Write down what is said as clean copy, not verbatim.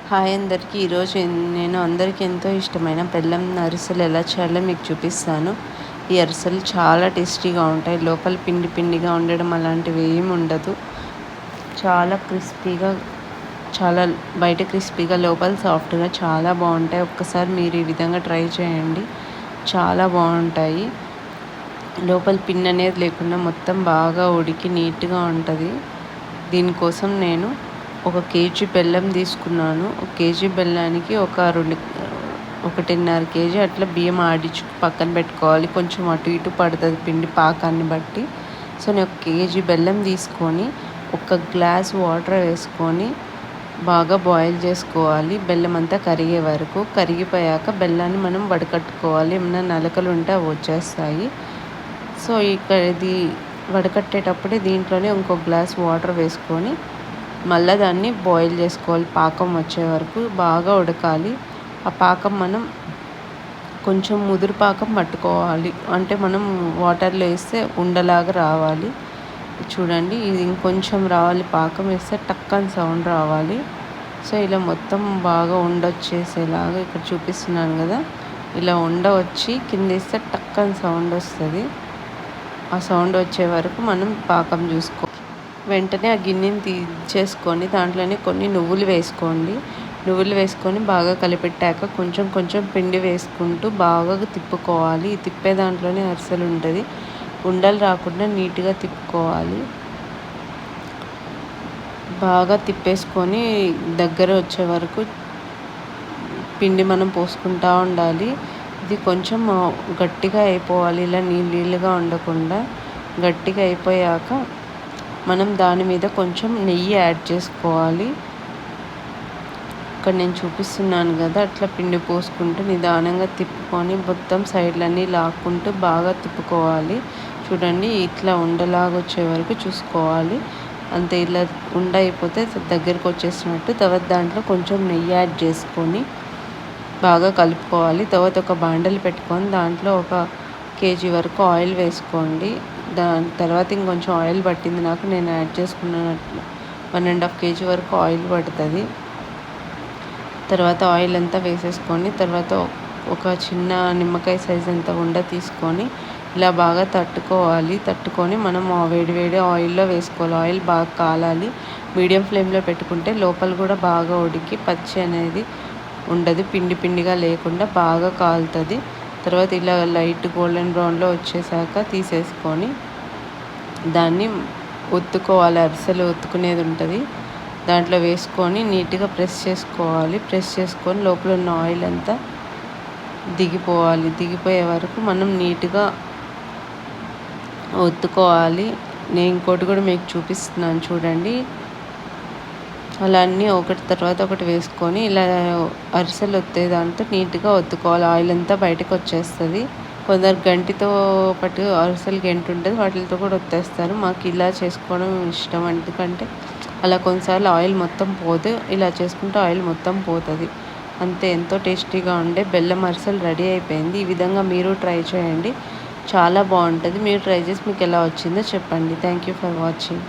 Hi అందరికీ. ఈరోజు నేను అందరికీ ఎంతో ఇష్టమైన బెల్లం అరిసెలు ఎలా చేయాలో మీకు చూపిస్తాను. ఈ అరిసెలు చాలా టేస్టీగా ఉంటాయి. లోపల పిండి పిండిగా ఉండడం అలాంటివి ఏమి ఉండదు. చాలా క్రిస్పీగా, చాలా బయట క్రిస్పీగా, లోపల సాఫ్ట్గా చాలా బాగుంటాయి. ఒక్కసారి మీరు ఈ విధంగా ట్రై చేయండి, చాలా బాగుంటాయి. లోపల పిండి అనేది లేకుండా మొత్తం బాగా ఉడికి నీట్గా ఉంటుంది. దీనికోసం నేను 1 కేజీ బెల్లం తీసుకున్నాను. 1 కేజీ బెల్లానికి 1.5 కేజీ అట్లా బియ్యం ఆడించి పక్కన పెట్టుకోవాలి. కొంచెం అటు ఇటు పడుతుంది పిండి పాకాన్ని బట్టి. సో నేను 1 కేజీ బెల్లం తీసుకొని 1 గ్లాస్ వాటర్ వేసుకొని బాగా బాయిల్ చేసుకోవాలి. బెల్లం అంతా కరిగే వరకు. కరిగిపోయాక బెల్లాన్ని మనం వడకట్టుకోవాలి. ఏమైనా నలకలు ఉంటే అవి వచ్చేస్తాయి. సో ఇక్కడ ఇది వడకట్టేటప్పుడే దీంట్లోనే ఇంకో గ్లాస్ వాటర్ వేసుకొని మళ్ళీ దాన్ని బాయిల్ చేసుకోవాలి. పాకం వచ్చే వరకు బాగా ఉడకాలి. ఆ పాకం మనం కొంచెం ముదురు పాకం పట్టుకోవాలి. అంటే మనం వాటర్లో వేస్తే ఉండలాగా రావాలి. చూడండి, ఇది ఇంకొంచెం రావాలి. పాకం వేస్తే టక్కని సౌండ్ రావాలి. సో ఇలా మొత్తం బాగా ఉండొచ్చేసేలాగా ఇక్కడ చూపిస్తున్నాను కదా, ఇలా వచ్చి కింద వేస్తే టక్కని సౌండ్ వస్తుంది. ఆ సౌండ్ వచ్చే వరకు మనం పాకం చూసుకోవాలి. వెంటనే ఆ గిన్నెని తీసేసుకొని దాంట్లోనే కొన్ని నువ్వులు వేసుకోండి. నువ్వులు వేసుకొని బాగా కలిపెట్టాక కొంచెం కొంచెం పిండి వేసుకుంటూ బాగా తిప్పుకోవాలి. ఈ తిప్పే దాంట్లోనే అరిసెలు ఉంటుంది. ఉండలు రాకుండా నీట్గా తిప్పుకోవాలి. బాగా తిప్పేసుకొని దగ్గర వచ్చే వరకు పిండి మనం పోసుకుంటూ ఉండాలి. ఇది కొంచెం గట్టిగా అయిపోవాలి. ఇలా నీళ్ళుగా ఉండకుండా గట్టిగా అయిపోయాక మనం దాని మీద కొంచెం నెయ్యి యాడ్ చేసుకోవాలి. ఇక్కడ నేను చూపిస్తున్నాను కదా, అట్లా పిండి పోసుకుంటూ నిదానంగా తిప్పుకొని మొత్తం సైడ్లన్నీ లాక్కుంటూ బాగా తిప్పుకోవాలి. చూడండి, ఇట్లా ఉండలాగా వచ్చే వరకు చూసుకోవాలి. అంతే. ఇలా ఉండ అయిపోతే దగ్గరకు వచ్చేసినట్టు. తర్వాత దాంట్లో కొంచెం నెయ్యి యాడ్ చేసుకొని బాగా కలుపుకోవాలి. తర్వాత ఒక బాండలు పెట్టుకొని దాంట్లో 1 కేజీ వరకు ఆయిల్ వేసుకోండి. దాని తర్వాత ఇంకొంచెం ఆయిల్ పట్టింది నాకు, నేను యాడ్ చేసుకున్నట్లు 1.5 కేజీ వరకు ఆయిల్ పడుతుంది. తర్వాత ఆయిల్ అంతా వేసేసుకొని తర్వాత ఒక చిన్న నిమ్మకాయ సైజ్ అంత ఉండ తీసుకొని ఇలా బాగా తట్టుకొని మనం వేడి ఆయిల్లో వేసుకోవాలి. ఆయిల్ బాగా కాలాలి. మీడియం ఫ్లేమ్లో పెట్టుకుంటే లోపల కూడా బాగా ఉడికి పచ్చి అనేది ఉండదు. పిండిగా లేకుండా బాగా కాలుతుంది. తర్వాత ఇలా లైట్ గోల్డెన్ బ్రౌన్లో వచ్చేసాక తీసేసుకొని దాన్ని ఒత్తుకోవాలి. అరిసెలు ఒత్తుకునేది ఉంటుంది, దాంట్లో వేసుకొని నీట్గా ప్రెస్ చేసుకోవాలి. ప్రెస్ చేసుకొని లోపల ఉన్న ఆయిల్ అంతా దిగిపోయే వరకు మనం నీట్గా ఒత్తుకోవాలి. నేను ఇంకోటి కూడా మీకు చూపిస్తున్నాను చూడండి. అలా అన్నీ ఒకటి తర్వాత ఒకటి వేసుకొని ఇలా అరిసెలు ఒత్తే దాంతో నీట్గా ఒత్తుకోవాలి. ఆయిల్ అంతా బయటకు వచ్చేస్తుంది. కొందరు గంటితో పాటు అరిసెలు గంటి ఉంటుంది, వాటితో కూడా ఒత్తేస్తారు. మాకు ఇలా చేసుకోవడం ఇష్టం. ఎందుకంటే అలా కొన్నిసార్లు ఆయిల్ మొత్తం పోదు, ఇలా చేసుకుంటే ఆయిల్ మొత్తం పోతుంది. అంతే. ఎంతో టేస్టీగా ఉండే బెల్లం అరిసెలు రెడీ అయిపోయింది. ఈ విధంగా మీరు ట్రై చేయండి, చాలా బాగుంటుంది. మీరు ట్రై చేసి మీకు ఎలా వచ్చిందో చెప్పండి. Thank you for watching.